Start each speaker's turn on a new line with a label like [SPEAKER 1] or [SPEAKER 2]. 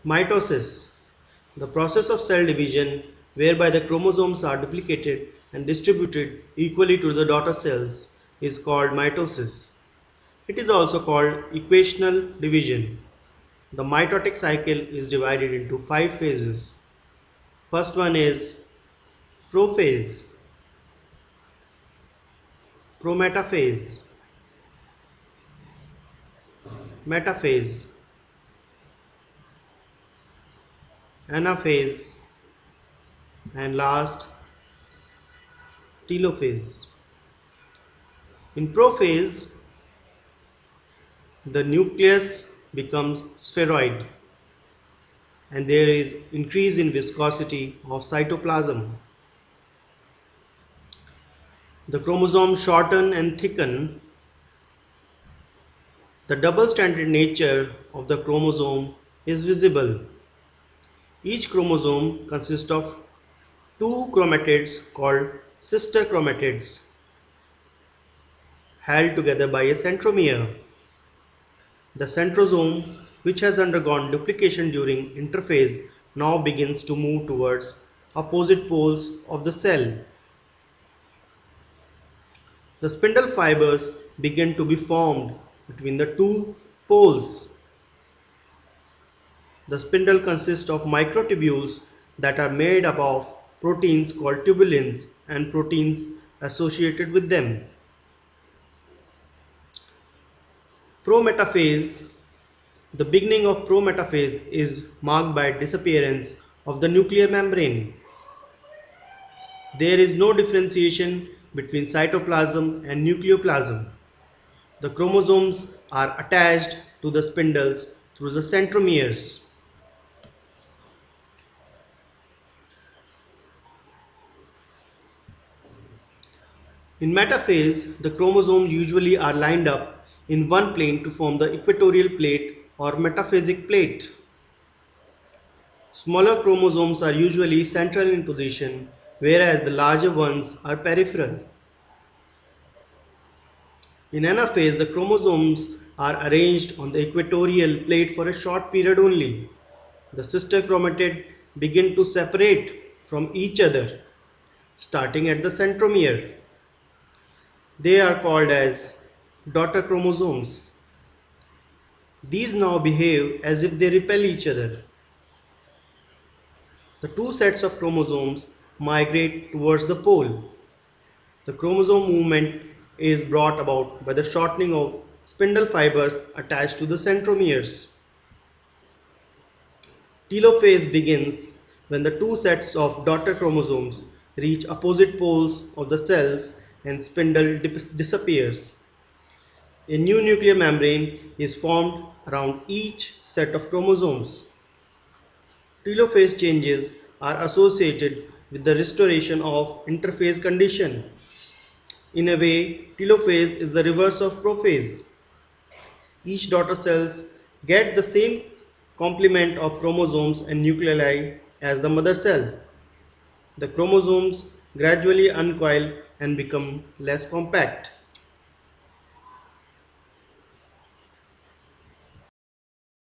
[SPEAKER 1] Mitosis, the process of cell division whereby the chromosomes are duplicated and distributed equally to the daughter cells, is called mitosis. It is also called equational division. The mitotic cycle is divided into 5 phases. First one is prophase, prometaphase, metaphase, anaphase, and last telophase. In prophase, the nucleus becomes spheroid and there is increase in viscosity of cytoplasm. The chromosomes shorten and thicken. The double-stranded nature of the chromosome is visible. Each chromosome consists of two chromatids called sister chromatids held together by a centromere. The centrosome, which has undergone duplication during interphase, now begins to move towards opposite poles of the cell. The spindle fibers begin to be formed between the two poles. The spindle consists of microtubules that are made up of proteins called tubulins and proteins associated with them. Prometaphase. The beginning of prometaphase is marked by disappearance of the nuclear membrane. There is no differentiation between cytoplasm and nucleoplasm. The chromosomes are attached to the spindles through the centromeres. In metaphase, the chromosomes usually are lined up in one plane to form the equatorial plate or metaphasic plate. Smaller chromosomes are usually central in position, whereas the larger ones are peripheral. In anaphase, the chromosomes are arranged on the equatorial plate for a short period only. The sister chromatid begin to separate from each other, starting at the centromere. They are called as daughter chromosomes. These now behave as if they repel each other. The two sets of chromosomes migrate towards the pole. The chromosome movement is brought about by the shortening of spindle fibers attached to the centromeres. Telophase begins when the two sets of daughter chromosomes reach opposite poles of the cells and spindle disappears. A new nuclear membrane is formed around each set of chromosomes. Telophase changes are associated with the restoration of interphase condition. In a way, telophase is the reverse of prophase. Each daughter cells get the same complement of chromosomes and nuclei as the mother cell. The chromosomes gradually uncoil and become less compact.